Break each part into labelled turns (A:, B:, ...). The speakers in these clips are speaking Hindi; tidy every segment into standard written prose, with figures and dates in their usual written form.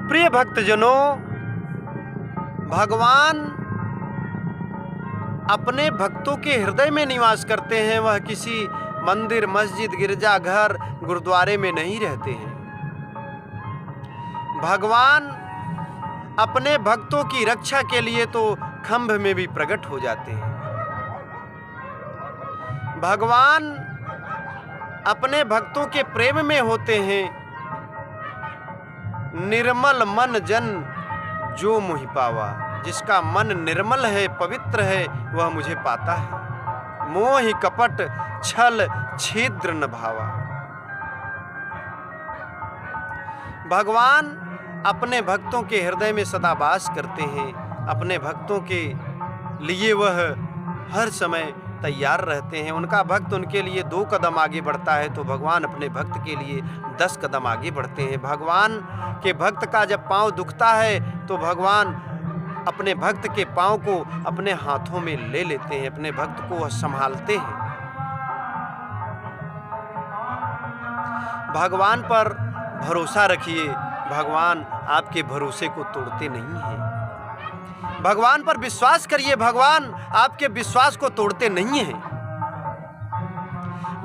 A: प्रिय भक्तजनों, भगवान अपने भक्तों के हृदय में निवास करते हैं। वह किसी मंदिर, मस्जिद, गिरजाघर, गुरुद्वारे में नहीं रहते हैं। भगवान अपने भक्तों की रक्षा के लिए तो खंभ में भी प्रकट हो जाते हैं। भगवान अपने भक्तों के प्रेम में होते हैं। निर्मल मन जन जो मुहि पावा, जिसका मन निर्मल है, पवित्र है, वह मुझे पाता है। मोहि कपट छल छिद्र न भावा। भगवान अपने भक्तों के हृदय में सदा वास करते हैं। अपने भक्तों के लिए वह हर समय तैयार रहते हैं। उनका भक्त उनके लिए 2 कदम आगे बढ़ता है तो भगवान अपने भक्त के लिए 10 कदम आगे बढ़ते हैं। भगवान के भक्त का जब पांव दुखता है तो भगवान अपने भक्त के पांव को अपने हाथों में ले लेते हैं, अपने भक्त को वह संभालते हैं। भगवान पर भरोसा रखिए, भगवान आपके भरोसे को तोड़ते नहीं हैं। भगवान पर विश्वास करिए, भगवान आपके विश्वास को तोड़ते नहीं हैं।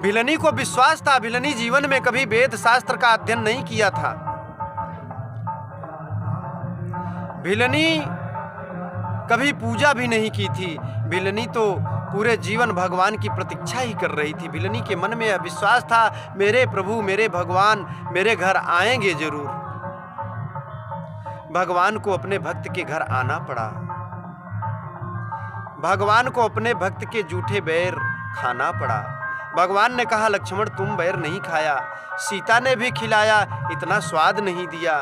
A: भिलनी को विश्वास था, भिलनी जीवन में कभी वेद शास्त्र का अध्ययन नहीं किया था। भिलनी कभी पूजा भी नहीं की थी। भिलनी तो पूरे जीवन भगवान की प्रतीक्षा ही कर रही थी। भिलनी के मन में यह विश्वास था, मेरे प्रभु, मेरे भगवान मेरे घर आएंगे जरूर। भगवान को अपने भक्त के घर आना पड़ा। भगवान को अपने भक्त के जूठे बैर खाना पड़ा। भगवान ने कहा, लक्ष्मण तुम बैर नहीं खाया, सीता ने भी खिलाया, इतना स्वाद नहीं दिया,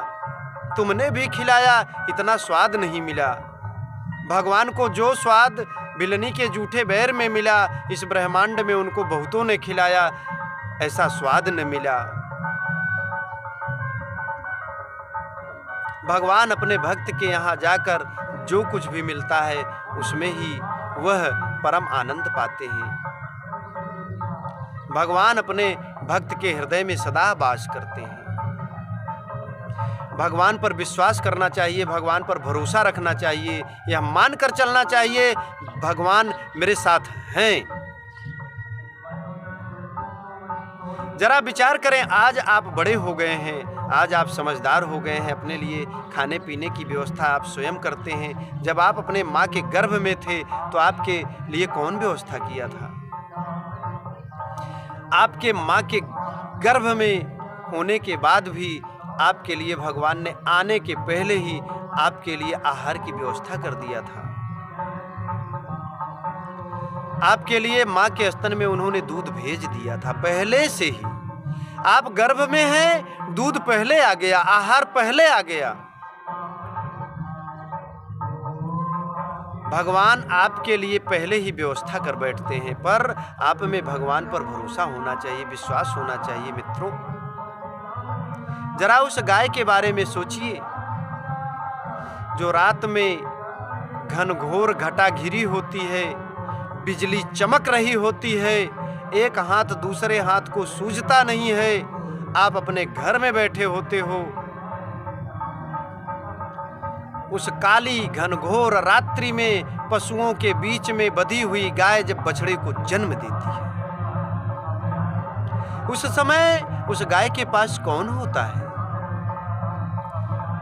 A: तुमने भी खिलाया, इतना स्वाद नहीं मिला। भगवान को जो स्वाद भिलनी के जूठे बैर में मिला, इस ब्रह्मांड में उनको बहुतों ने खिलाया, ऐसा स्वाद न मिला। भगवान अपने भक्त के यहाँ जाकर जो कुछ भी मिलता है उसमें ही वह परम आनंद पाते हैं। भगवान अपने भक्त के हृदय में सदा वास करते हैं। भगवान पर विश्वास करना चाहिए, भगवान पर भरोसा रखना चाहिए, यह मानकर चलना चाहिए भगवान मेरे साथ हैं। जरा विचार करें, आज आप बड़े हो गए हैं, आज आप समझदार हो गए हैं, अपने लिए खाने पीने की व्यवस्था आप स्वयं करते हैं। जब आप अपने माँ के गर्भ में थे तो आपके लिए कौन व्यवस्था किया था? आपके माँ के गर्भ में होने के बाद भी आपके लिए भगवान ने आने के पहले ही आपके लिए आहार की व्यवस्था कर दिया था। आपके लिए माँ के स्तन में उन्होंने दूध भेज दिया था पहले से ही। आप गर्भ में हैं, दूध पहले आ गया, आहार पहले आ गया। भगवान आपके लिए पहले ही व्यवस्था कर बैठते हैं। पर आप में भगवान पर भरोसा होना चाहिए, विश्वास होना चाहिए। मित्रों, जरा उस गाय के बारे में सोचिए जो रात में घनघोर घटा घिरी होती है, बिजली चमक रही होती है, एक हाथ दूसरे हाथ को सूझता नहीं है। आप अपने घर में बैठे होते हो, उस काली घनघोर रात्रि में पशुओं के बीच में बंधी हुई गाय जब बछड़े को जन्म देती है, उस समय उस गाय के पास कौन होता है?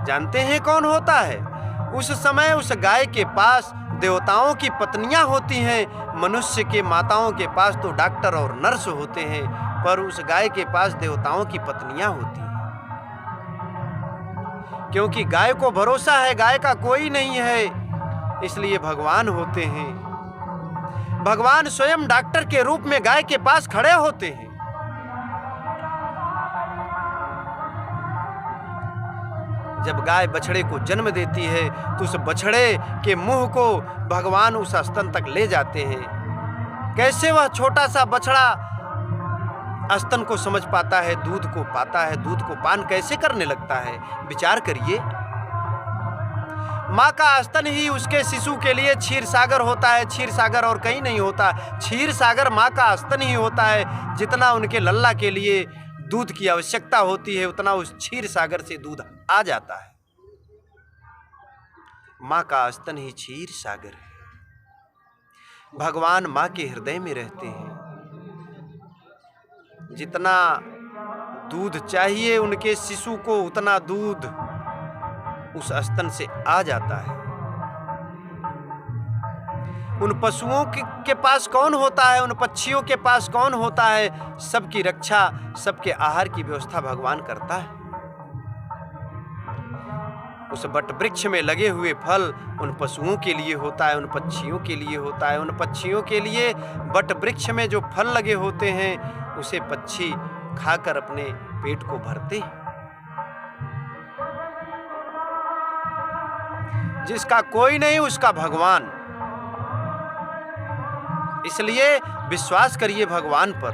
A: जानते हैं कौन होता है? उस समय उस गाय के पास देवताओं की पत्नियां होती हैं। मनुष्य के माताओं के पास तो डॉक्टर और नर्स होते हैं, पर उस गाय के पास देवताओं की पत्नियां होती हैं। क्योंकि गाय को भरोसा है, गाय का कोई नहीं है, इसलिए भगवान होते हैं। भगवान स्वयं डॉक्टर के रूप में गाय के पास खड़े होते हैं। जब गाय बछड़े को जन्म देती है तो उस बछड़े के मुंह को भगवान उस स्तन तक ले जाते हैं। कैसे वह छोटा सा बछड़ा स्तन को समझ पाता है, दूध को पाता है, दूध को पान कैसे करने लगता है? विचार करिए। माँ का स्तन ही उसके शिशु के लिए क्षीर सागर होता है। क्षीर सागर और कहीं नहीं होता, क्षीर सागर माँ का स्तन ही होता है। जितना उनके लल्ला के लिए दूध की आवश्यकता होती है उतना उस क्षीर सागर से दूध आ जाता है। माँ का स्तन ही क्षीर सागर है। भगवान माँ के हृदय में रहते हैं। जितना दूध चाहिए उनके शिशु को उतना दूध उस स्तन से आ जाता है। उन पशुओं के पास कौन होता है, उन पक्षियों के पास कौन होता है? सबकी रक्षा, सबके आहार की व्यवस्था भगवान करता है। उस बट वृक्ष में लगे हुए फल उन पशुओं के लिए होता है, उन पक्षियों के लिए होता है। उन पक्षियों के लिए बट वृक्ष में जो फल लगे होते हैं उसे पक्षी खाकर अपने पेट को भरते हैं। जिसका कोई नहीं उसका भगवान। इसलिए विश्वास करिए भगवान पर।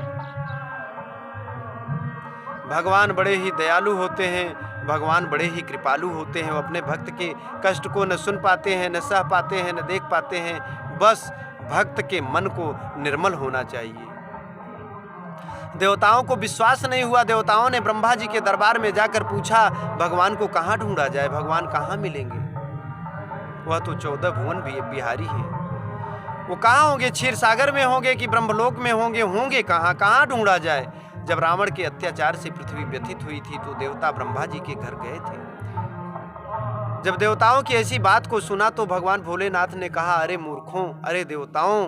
A: भगवान बड़े ही दयालु होते हैं, भगवान बड़े ही कृपालु होते हैं। वो अपने भक्त के कष्ट को न सुन पाते हैं, न सह पाते हैं, न देख पाते हैं। बस भक्त के मन को निर्मल होना चाहिए। देवताओं को विश्वास नहीं हुआ। देवताओं ने ब्रह्मा जी के दरबार में जाकर पूछा भगवान को कहाँ ढूंढा जाए, भगवान कहाँ मिलेंगे? वह तो 14 भुवन भी बिहारी है। वो कहाँ होंगे? क्षीर सागर में होंगे कि ब्रह्मलोक में होंगे? होंगे कहाँ? कहाँ ढूंढा जाए? जब रावण के अत्याचार से पृथ्वी व्यथित हुई थी तो देवता ब्रह्मा जी के घर गए थे। जब देवताओं की ऐसी बात को सुना तो भगवान भोलेनाथ ने कहा, अरे मूर्खों, अरे देवताओं,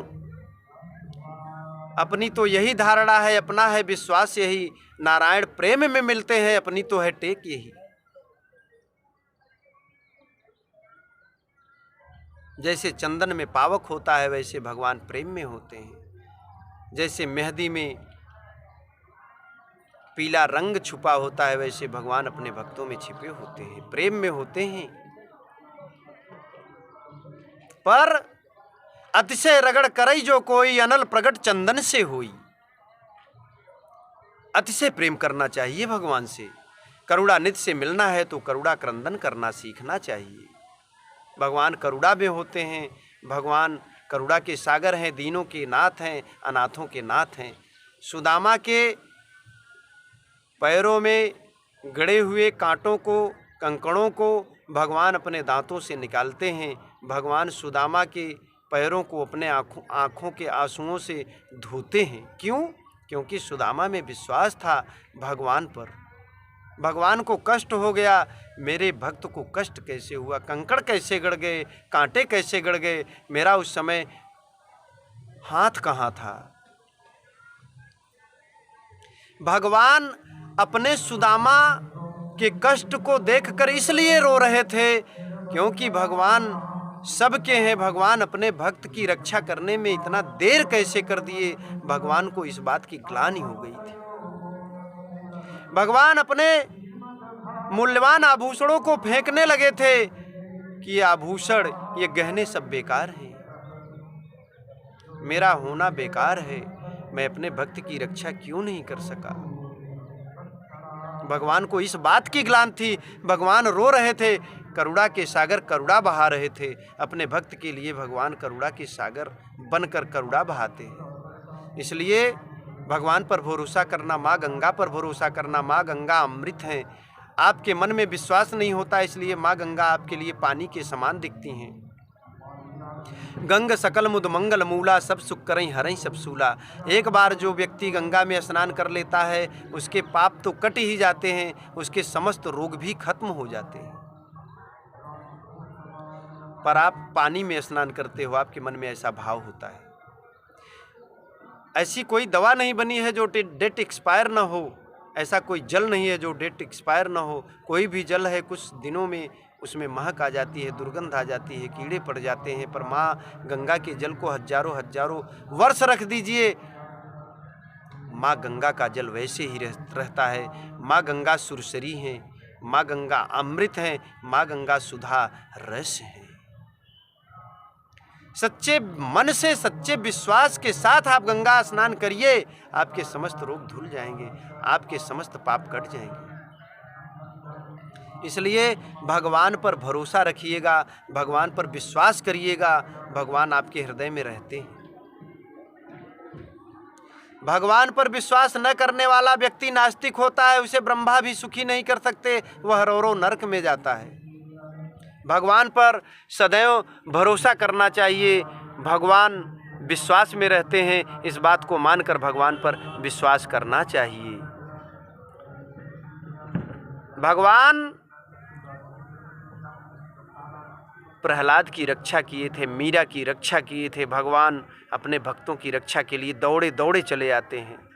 A: अपनी तो यही धारणा है, अपना है विश्वास यही, नारायण प्रेम में मिलते हैं, अपनी तो है टेक यही। जैसे चंदन में पावक होता है वैसे भगवान प्रेम में होते हैं। जैसे मेहंदी में पीला रंग छुपा होता है वैसे भगवान अपने भक्तों में छिपे होते हैं, प्रेम में होते हैं। पर अतिशय रगड़ करई जो कोई, अनल प्रगट चंदन से होई। अतिशय प्रेम करना चाहिए भगवान से। करुणा निधि से मिलना है तो करुणा क्रंदन करना सीखना चाहिए। भगवान करुणा में होते हैं। भगवान करुणा के सागर हैं, दीनों के नाथ हैं, अनाथों के नाथ हैं। सुदामा के पैरों में गड़े हुए कांटों को, कंकड़ों को भगवान अपने दांतों से निकालते हैं। भगवान सुदामा के पैरों को अपने आँखों के आंसुओं से धोते हैं। क्यों? क्योंकि सुदामा में विश्वास था भगवान पर। भगवान को कष्ट हो गया, मेरे भक्त को कष्ट कैसे हुआ, कंकड़ कैसे गड़ गए, कांटे कैसे गड़ गए, मेरा उस समय हाथ कहाँ था? भगवान अपने सुदामा के कष्ट को देखकर इसलिए रो रहे थे क्योंकि भगवान सबके हैं। भगवान अपने भक्त की रक्षा करने में इतना देर कैसे कर दिए, भगवान को इस बात की ग्लानि हो गई थी। भगवान अपने मूल्यवान आभूषणों को फेंकने लगे थे कि ये आभूषण, ये गहने सब बेकार हैं, मेरा होना बेकार है, मैं अपने भक्त की रक्षा क्यों नहीं कर सका। भगवान को इस बात की ग्लानि थी। भगवान रो रहे थे, करुणा के सागर करुणा बहा रहे थे। अपने भक्त के लिए भगवान करुणा के सागर बनकर करुणा बहाते हैं। इसलिए भगवान पर भरोसा करना, माँ गंगा पर भरोसा करना। माँ गंगा अमृत हैं। आपके मन में विश्वास नहीं होता इसलिए माँ गंगा आपके लिए पानी के समान दिखती हैं। गंग सकल मुद मंगल मूला, सब सुख करई हरई सब सूला। एक बार जो व्यक्ति गंगा में स्नान कर लेता है उसके पाप तो कट ही जाते हैं, उसके समस्त रोग भी खत्म हो जाते हैं। पर आप पानी में स्नान करते हो, आपके मन में ऐसा भाव होता है। ऐसी कोई दवा नहीं बनी है जो डेट एक्सपायर ना हो, ऐसा कोई जल नहीं है जो डेट एक्सपायर ना हो। कोई भी जल है कुछ दिनों में उसमें महक आ जाती है, दुर्गंध आ जाती है, कीड़े पड़ जाते हैं। पर माँ गंगा के जल को हजारों हजारों वर्ष रख दीजिए, माँ गंगा का जल वैसे ही रहता है। माँ गंगा सुरसरी हैं, माँ गंगा अमृत हैं, माँ गंगा सुधा रस है। सच्चे मन से, सच्चे विश्वास के साथ आप गंगा स्नान करिए, आपके समस्त रोग धुल जाएंगे, आपके समस्त पाप कट जाएंगे। इसलिए भगवान पर भरोसा रखिएगा, भगवान पर विश्वास करिएगा। भगवान आपके हृदय में रहते हैं। भगवान पर विश्वास न करने वाला व्यक्ति नास्तिक होता है, उसे ब्रह्मा भी सुखी नहीं कर सकते, वह रो नरक में जाता है। भगवान पर सदैव भरोसा करना चाहिए। भगवान विश्वास में रहते हैं, इस बात को मानकर भगवान पर विश्वास करना चाहिए। भगवान प्रहलाद की रक्षा किए थे, मीरा की रक्षा किए थे। भगवान अपने भक्तों की रक्षा के लिए दौड़े दौड़े चले आते हैं।